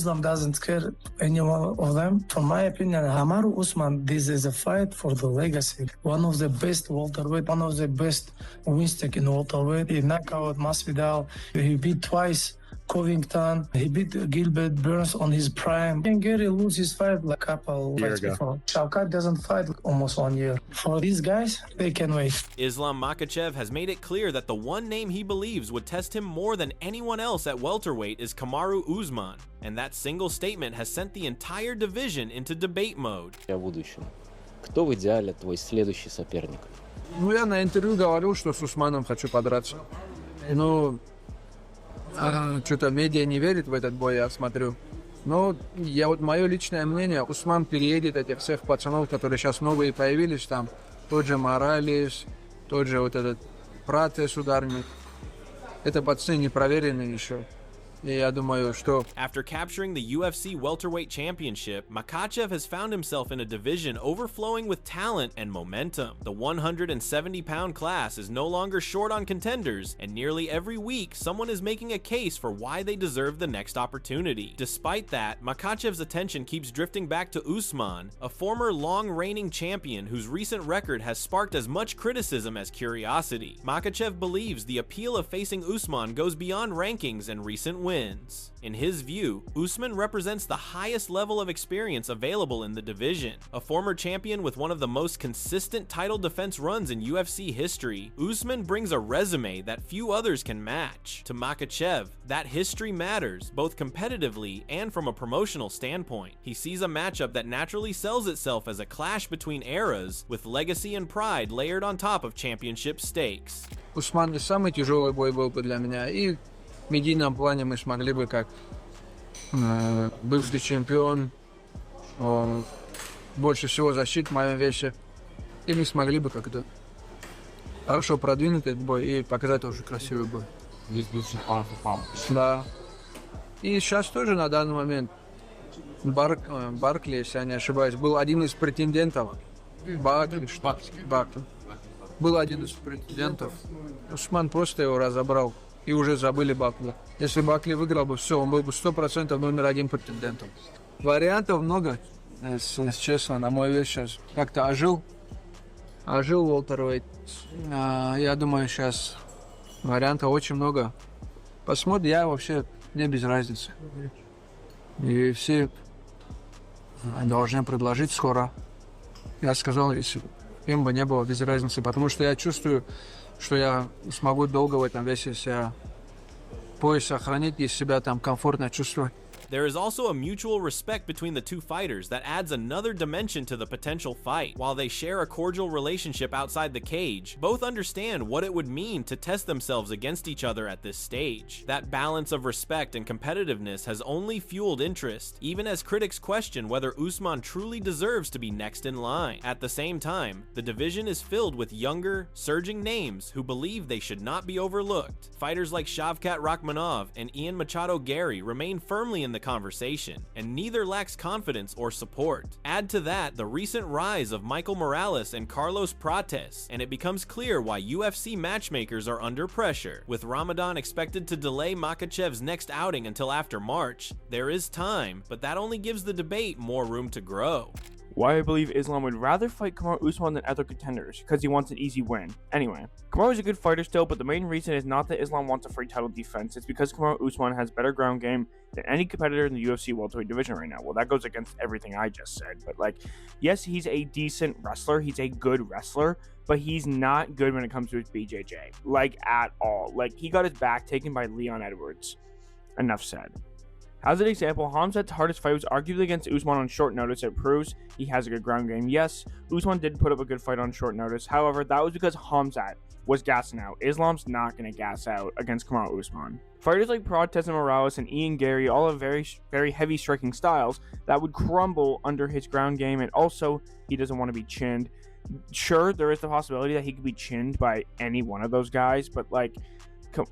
Islam doesn't care any one of them. From my opinion, Kamaru Usman, this is a fight for the legacy. One of the best welterweight, one of the best win streak in welterweight. He knocked out Masvidal. He beat twice Covington. He beat Gilbert Burns on his prime. And Gary lose his fight like a couple fights before. Shavkat doesn't fight almost 1 year. For these guys, they can wait. Islam Makhachev has made it clear that the one name he believes would test him more than anyone else at welterweight is Kamaru Usman, and that single statement has sent the entire division into debate mode. О будущем. Кто в идеале твой следующий соперник? Ну, я на интервью говорил, что с Усманом хочу подраться. Ну, что-то медиа не верит в этот бой, я смотрю. Но мое личное мнение, Усман переедет этих всех пацанов, которые сейчас новые появились там. Тот же Моралес, тот же вот этот Пратес ударник. Это пацаны не проверенные еще. И я думаю, что... After capturing the UFC welterweight championship, Makhachev has found himself in a division overflowing with talent and momentum. The 170-pound class is no longer short on contenders, and nearly every week, someone is making a case for why they deserve the next opportunity. Despite that, Makhachev's attention keeps drifting back to Usman, a former long-reigning champion whose recent record has sparked as much criticism as curiosity. Makhachev believes the appeal of facing Usman goes beyond rankings and recent wins. In his view, Usman represents the highest level of experience available in the division. A former champion with one of the most consistent title defense runs in UFC history, Usman brings a resume that few others can match. To Makhachev, that history matters, both competitively and from a promotional standpoint. He sees a matchup that naturally sells itself as a clash between eras, with legacy and pride layered on top of championship stakes. Усман самый тяжелый бой был бы для меня, и в медийном плане мы смогли бы, как бывший чемпион, больше всего защит в моем весе, и мы смогли бы как-то хорошо продвинуть этот бой и показать тоже красивый бой. Да. И сейчас тоже на данный момент Баркли, если я не ошибаюсь, был один из претендентов. Баркли. Был один из претендентов. Усман просто его разобрал. И уже забыли Бакли. Если Бакли выиграл бы, все, он был бы 100% номер один претендентом. Вариантов много, если честно, на мой вес сейчас. Как-то ожил welterweight. Я думаю, сейчас вариантов очень много. Посмотрим, я вообще, мне без разницы. И все должны предложить скоро. Я сказал, если им бы не было без разницы, потому что я чувствую, что я смогу долго в этом весе себя пояс сохранить и себя там комфортно чувствовать. There is also a mutual respect between the two fighters that adds another dimension to the potential fight. While they share a cordial relationship outside the cage, both understand what it would mean to test themselves against each other at this stage. That balance of respect and competitiveness has only fueled interest, even as critics question whether Usman truly deserves to be next in line. At the same time, the division is filled with younger, surging names who believe they should not be overlooked. Fighters like Shavkat Rakhmonov and Ian Machado Gary remain firmly in the conversation, and neither lacks confidence or support. Add to that the recent rise of Michael Morales and Carlos Prates, and it becomes clear why UFC matchmakers are under pressure. With Ramadan expected to delay Makhachev's next outing until after March, there is time, but that only gives the debate more room to grow. Why I believe Islam would rather fight Kamaru Usman than other contenders, because he wants an easy win. Anyway, Kamaru is a good fighter still, but the main reason is not that Islam wants a free title defense, it's because Kamaru Usman has better ground game than any competitor in the UFC welterweight division right now. Well, that goes against everything I just said, but yes, he's a decent wrestler, he's a good wrestler, but he's not good when it comes to his BJJ, at all. He got his back taken by Leon Edwards. Enough said. As an example, Khamzat's hardest fight was arguably against Usman on short notice. It proves he has a good ground game. Yes, Usman did put up a good fight on short notice. However, that was because Khamzat was gassing out. Islam's not going to gas out against Kamaru Usman. Fighters like Prates and Morales and Ian Gary all have very, very heavy striking styles that would crumble under his ground game, and also he doesn't want to be chinned. Sure, there is the possibility that he could be chinned by any one of those guys, but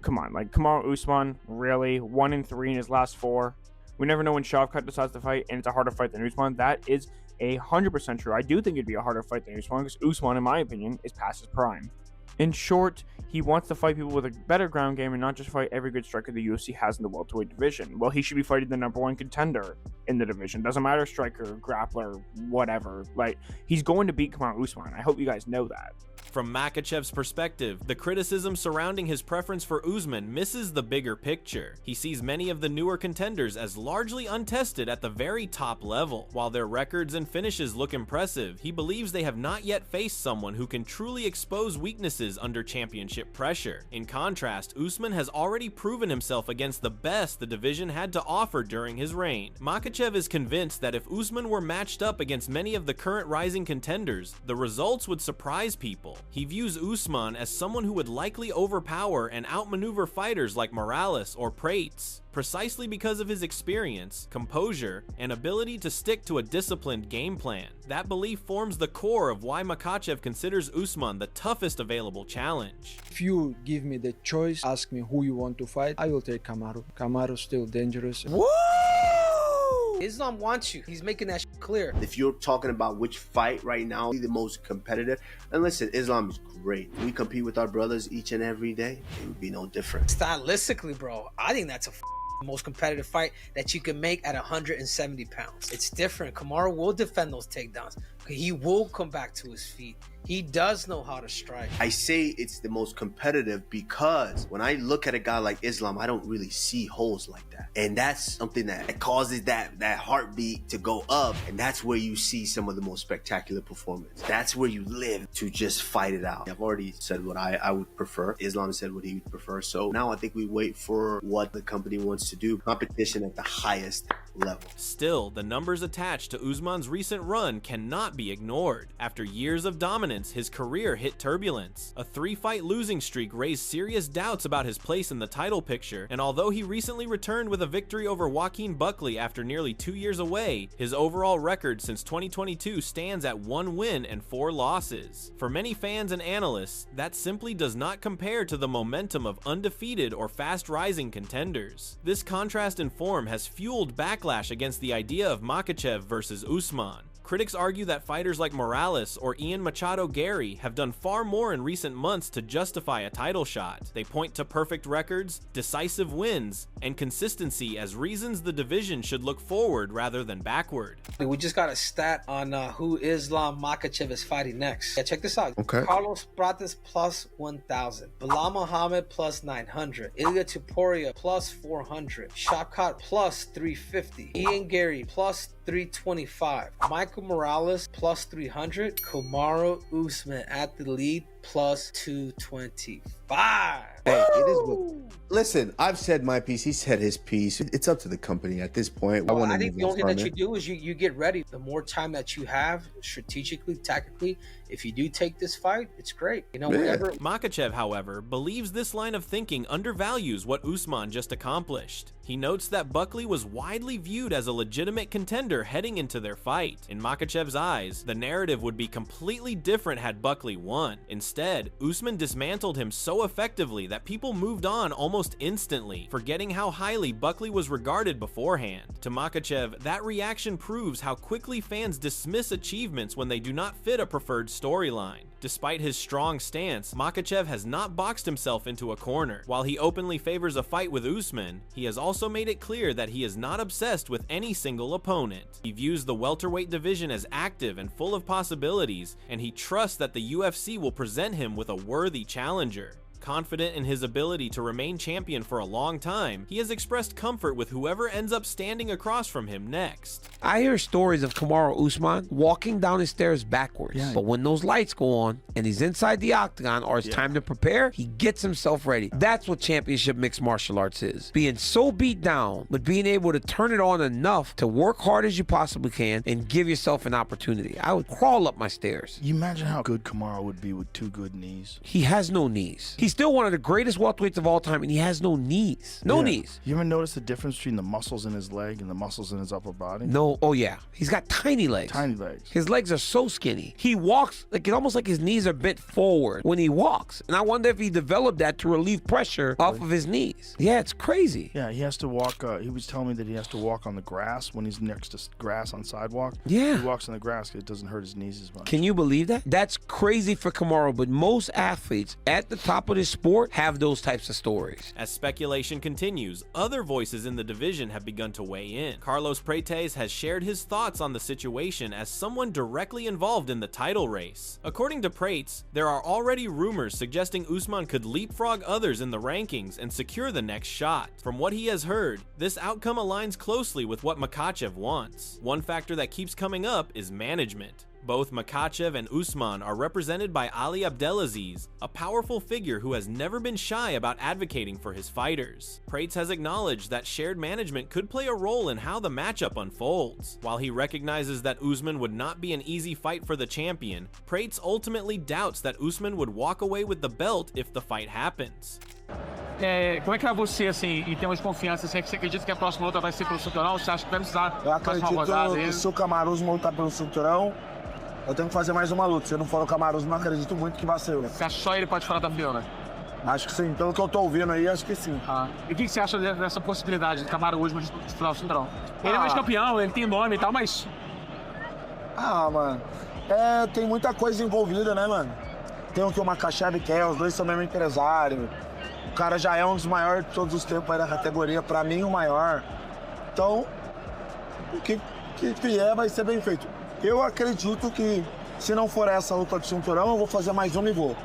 come on, Kamaru Usman, really? 1-3 in his last 4. We never know when Shavkat decides to fight, and it's a harder fight than Usman. That is 100% true. I do think it'd be a harder fight than Usman, because Usman, in my opinion, is past his prime. In short, he wants to fight people with a better ground game and not just fight every good striker the UFC has in the welterweight division. Well, he should be fighting the #1 contender in the division. Doesn't matter striker, grappler, whatever. Like, he's going to beat Kamaru Usman. I hope you guys know that. From Makhachev's perspective, the criticism surrounding his preference for Usman misses the bigger picture. He sees many of the newer contenders as largely untested at the very top level. While their records and finishes look impressive, he believes they have not yet faced someone who can truly expose weaknesses under championship pressure. In contrast, Usman has already proven himself against the best the division had to offer during his reign. Makhachev is convinced that if Usman were matched up against many of the current rising contenders, the results would surprise people. He views Usman as someone who would likely overpower and outmaneuver fighters like Morales or Prates, precisely because of his experience, composure, and ability to stick to a disciplined game plan. That belief forms the core of why Makhachev considers Usman the toughest available challenge. If you give me the choice, ask me who you want to fight, I will take Kamaru. Kamaru's still dangerous. Woo! Islam wants you. He's making that clear. If you're talking about which fight right now the most competitive, and listen, Islam is great. We compete with our brothers each and every day. It would be no different. Stylistically, bro, I think that's a most competitive fight that you can make at 170 pounds. It's different. Kamaru will defend those takedowns. He will come back to his feet. He does know how to strike. I say it's the most competitive because when I look at a guy like Islam, I don't really see holes like that. And that's something that causes that heartbeat to go up. And that's where you see some of the most spectacular performance. That's where you live to just fight it out. I've already said what I would prefer. Islam said what he would prefer. So now I think we wait for what the company wants to do. Competition at the highest level. Still, the numbers attached to Usman's recent run cannot be ignored. After years of dominance, his career hit turbulence. A 3-fight losing streak raised serious doubts about his place in the title picture, and although he recently returned with a victory over Joaquin Buckley after nearly 2 years away, his overall record since 2022 stands at 1 win and 4 losses. For many fans and analysts, that simply does not compare to the momentum of undefeated or fast-rising contenders. This contrast in form has fueled backlash against the idea of Makhachev versus Usman. Critics argue that fighters like Morales or Ian Machado Gary have done far more in recent months to justify a title shot. They point to perfect records, decisive wins, and consistency as reasons the division should look forward rather than backward. We just got a stat on who Islam Makhachev is fighting next. Yeah, check this out. Okay. Carlos Prates plus 1,000. Bilal Muhammad plus 900. Ilya Tuporia plus 400. Shavkat plus 350. Ian Gary plus 325. Michael Morales plus 300. Kamaru Usman at the lead plus 225. Hey, it is what. Listen, I've said my piece. He said his piece. It's up to the company at this point. Well, I think the only thing that you do is you get ready. The more time that you have, strategically, tactically, if you do take this fight, it's great. You know, whatever. Makhachev, however, believes this line of thinking undervalues what Usman just accomplished. He notes that Buckley was widely viewed as a legitimate contender heading into their fight. In Makhachev's eyes, the narrative would be completely different had Buckley won. Instead, Usman dismantled him so effectively that people moved on almost instantly, forgetting how highly Buckley was regarded beforehand. To Makhachev, that reaction proves how quickly fans dismiss achievements when they do not fit a preferred storyline. Despite his strong stance, Makhachev has not boxed himself into a corner. While he openly favors a fight with Usman, he has also made it clear that he is not obsessed with any single opponent. He views the welterweight division as active and full of possibilities, and he trusts that the UFC will present him with a worthy challenger. Confident in his ability to remain champion for a long time, he has expressed comfort with whoever ends up standing across from him next. I hear stories of Kamaru Usman walking down the stairs backwards, but when those lights go on and he's inside the octagon or it's time to prepare, he gets himself ready. That's what championship mixed martial arts is. Being so beat down, but being able to turn it on enough to work hard as you possibly can and give yourself an opportunity. I would crawl up my stairs. You imagine how good Kamaru would be with 2 good knees. He has no knees. He's still one of the greatest welterweights of all time, and he has no knees. No knees. You ever notice the difference between the muscles in his leg and the muscles in his upper body? No. Oh yeah. He's got tiny legs. Tiny legs. His legs are so skinny. He walks like it's almost like his knees are bent forward when he walks. And I wonder if he developed that to relieve pressure off of his knees. Yeah, it's crazy. Yeah, he has to walk. He was telling me that he has to walk on the grass when he's next to grass on sidewalk. Yeah. He walks on the grass because it doesn't hurt his knees as much. Can you believe that? That's crazy for Kamaru, but most athletes at the top of this sport have those types of stories. As speculation continues, other voices in the division have begun to weigh in. Carlos Prates has shared his thoughts on the situation as someone directly involved in the title race. According to Prates, there are already rumors suggesting Usman could leapfrog others in the rankings and secure the next shot. From what he has heard, this outcome aligns closely with what Makhachev wants. One factor that keeps coming up is management. Both Makhachev and Usman are represented by Ali Abdelaziz, a powerful figure who has never been shy about advocating for his fighters. Prates has acknowledged that shared management could play a role in how the matchup unfolds. While he recognizes that Usman would not be an easy fight for the champion, Prates ultimately doubts that Usman would walk away with the belt if the fight happens. Como é que é você, assim, em termos de confiança? Você acredita que a próxima luta vai ser pelo cinturão? Você acha que vai precisar da próxima rodada? Eu acredito que se o Kamaru Usman lutar pelo cinturão, eu tenho que fazer mais uma luta. Se eu não for o Kamaru Usman, acredito muito que vai ser eu. Você acha que só ele pode falar da Fiona? Acho que sim. Pelo que eu tô ouvindo aí, acho que sim. E o que você acha dessa possibilidade de Kamaru Usman disputar o cinturão? Ele é mais campeão, ele tem nome e tal, mas... Mano, tem muita coisa envolvida, né, mano? Tem o que o Makhachev quer, os dois são mesmo empresário. O cara já é um dos maiores de todos os tempos aí da categoria, pra mim o maior. Então, o que vier vai ser bem feito. Eu acredito que se não for essa luta de cinturão, eu vou fazer mais uma e vou.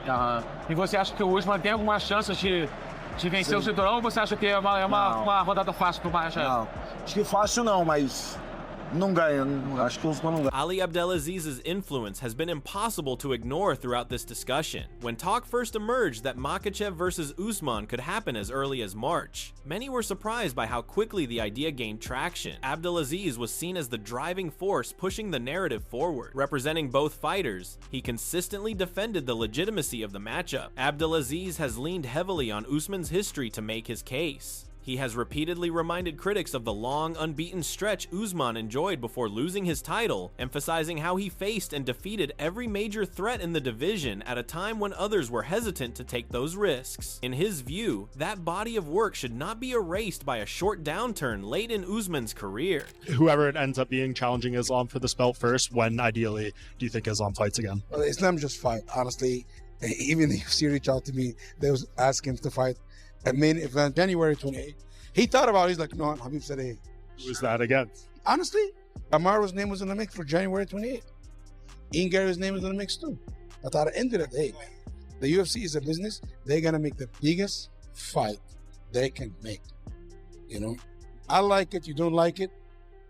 E você acha que o Usman tem alguma chance de vencer o cinturão ou você acha que é uma rodada fácil pro Makhachev? Não, acho que fácil não, mas não ganha. Acho que o Usman não ganha. Ali Abdelaziz's influence has been impossible to ignore throughout this discussion. When talk first emerged that Makhachev versus Usman could happen as early as March, many were surprised by how quickly the idea gained traction. Abdelaziz was seen as the driving force pushing the narrative forward. Representing both fighters, he consistently defended the legitimacy of the matchup. Abdelaziz has leaned heavily on Usman's history to make his case. He has repeatedly reminded critics of the long, unbeaten stretch Usman enjoyed before losing his title, emphasizing how he faced and defeated every major threat in the division at a time when others were hesitant to take those risks. In his view, that body of work should not be erased by a short downturn late in Usman's career. Whoever it ends up being challenging Islam for this belt first, when ideally do you think Islam fights again? Well, Islam just fight, honestly. Even the UFC reached out to me, they was asking to fight a main event January 28th. He thought about it, he's like, no, Khabib said, hey. Who's that against? Honestly, Kamaru's name was in the mix for January 28th. Ian Gary's name was in the mix too. I thought at the end of the day, man, the UFC is a business. They're going to make the biggest fight they can make. You know, I like it, you don't like it.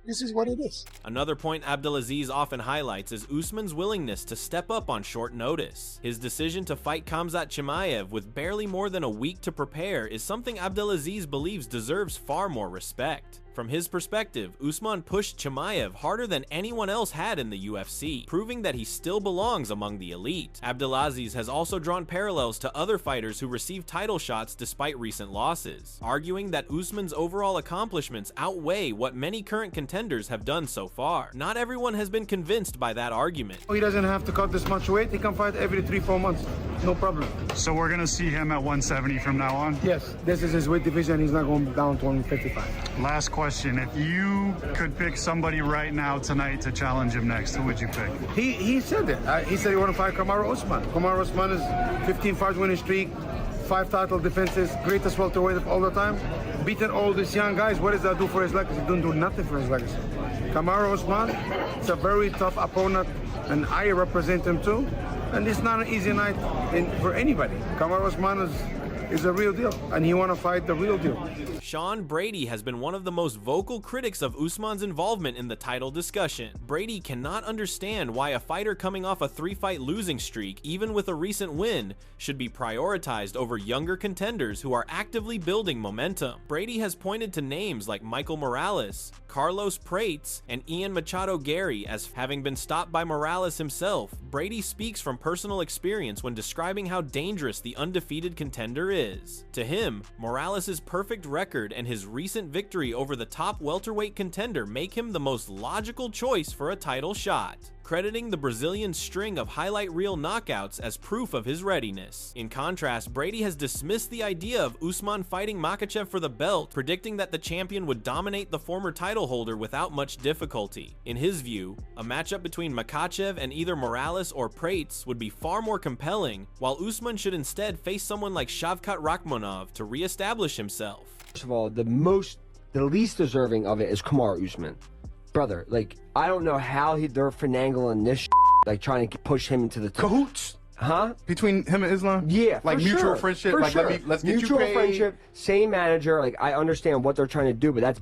This is what it is. Another point Abdelaziz often highlights is Usman's willingness to step up on short notice. His decision to fight Khamzat Chimaev with barely more than a week to prepare is something Abdelaziz believes deserves far more respect. From his perspective, Usman pushed Chimaev harder than anyone else had in the UFC, proving that he still belongs among the elite. Abdelaziz has also drawn parallels to other fighters who received title shots despite recent losses, arguing that Usman's overall accomplishments outweigh what many current contenders have done so far. Not everyone has been convinced by that argument. He doesn't have to cut this much weight. He can fight every 3-4 months. No problem. So we're going to see him at 170 from now on? Yes, this is his weight division. He's not going down to 155. Last question. If you could pick somebody right now tonight to challenge him next, who would you pick? He said it. He said he want to fight Kamaru Usman. Kamaru Usman is 15 fight winning streak, 5 title defenses, greatest welterweight of all the time. Beating all these young guys. What does that do for his legacy? It don't do nothing for his legacy. Kamaru Usman, it's a very tough opponent, and I represent him too. And it's not an easy night for anybody. Kamaru Usman is a real deal, and he want to fight the real deal. Sean Brady has been one of the most vocal critics of Usman's involvement in the title discussion. Brady cannot understand why a fighter coming off a 3-fight losing streak, even with a recent win, should be prioritized over younger contenders who are actively building momentum. Brady has pointed to names like Michael Morales, Carlos Prates, and Ian Machado Gary as having been stopped by Morales himself. Brady speaks from personal experience when describing how dangerous the undefeated contender is. To him, Morales' perfect record record and his recent victory over the top welterweight contender make him the most logical choice for a title shot, crediting the Brazilian's string of highlight reel knockouts as proof of his readiness. In contrast, Brady has dismissed the idea of Usman fighting Makhachev for the belt, predicting that the champion would dominate the former title holder without much difficulty. In his view, a matchup between Makhachev and either Morales or Prates would be far more compelling, while Usman should instead face someone like Shavkat Rakhmonov to re-establish himself. First of all, the least deserving of it is Kamaru Usman. Brother, like, I don't know how they're finagling this like trying to push him into the cahoots. Huh? Between him and Islam? Yeah, like mutual friendship. For like sure. let's get mutual you paid. friendship, same manager. Like, I understand what they're trying to do, but that's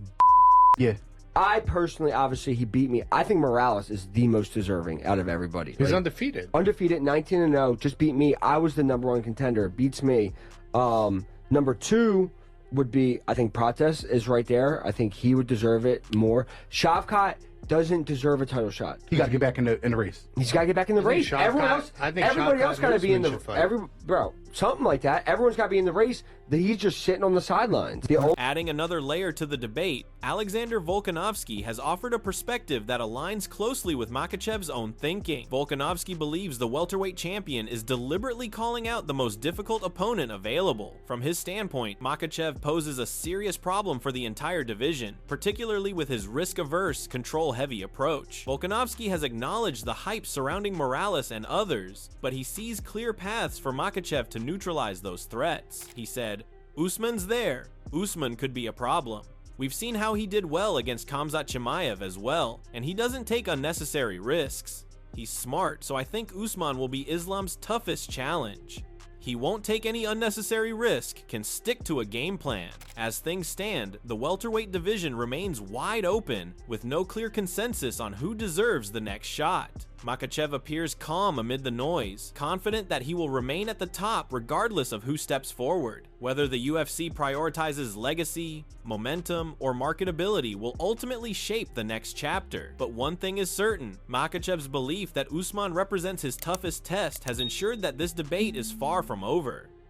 yeah. I personally, obviously, he beat me. I think Morales is the most deserving out of everybody. He's like, undefeated. Undefeated, 19-0, just beat me. I was the #1 contender. Beats me. Number 2 would be, I think Prates is right there. I think he would deserve it more. Shavkat doesn't deserve a title shot. He got to get back in the race. He's got to get back in the race. Everybody else got to be in the bro. Something like that. Everyone's got to be in the race. He's just sitting on the sidelines. Adding another layer to the debate, Alexander Volkanovski has offered a perspective that aligns closely with Makhachev's own thinking. Volkanovski believes the welterweight champion is deliberately calling out the most difficult opponent available. From his standpoint, Makhachev poses a serious problem for the entire division, particularly with his risk-averse, control-heavy approach. Volkanovski has acknowledged the hype surrounding Morales and others, but he sees clear paths for Makhachev to neutralize those threats. He said, "Usman's there. Usman could be a problem. We've seen how he did well against Khamzat Chimaev as well, and he doesn't take unnecessary risks. He's smart, so I think Usman will be Islam's toughest challenge. He won't take any unnecessary risk, can stick to a game plan. As things stand, the welterweight division remains wide open, with no clear consensus on who deserves the next shot." Makhachev appears calm amid the noise, confident that he will remain at the top regardless of who steps forward. Whether the UFC prioritizes legacy, momentum, or marketability will ultimately shape the next chapter. But one thing is certain, Makhachev's belief that Usman represents his toughest test has ensured that this debate is far from over.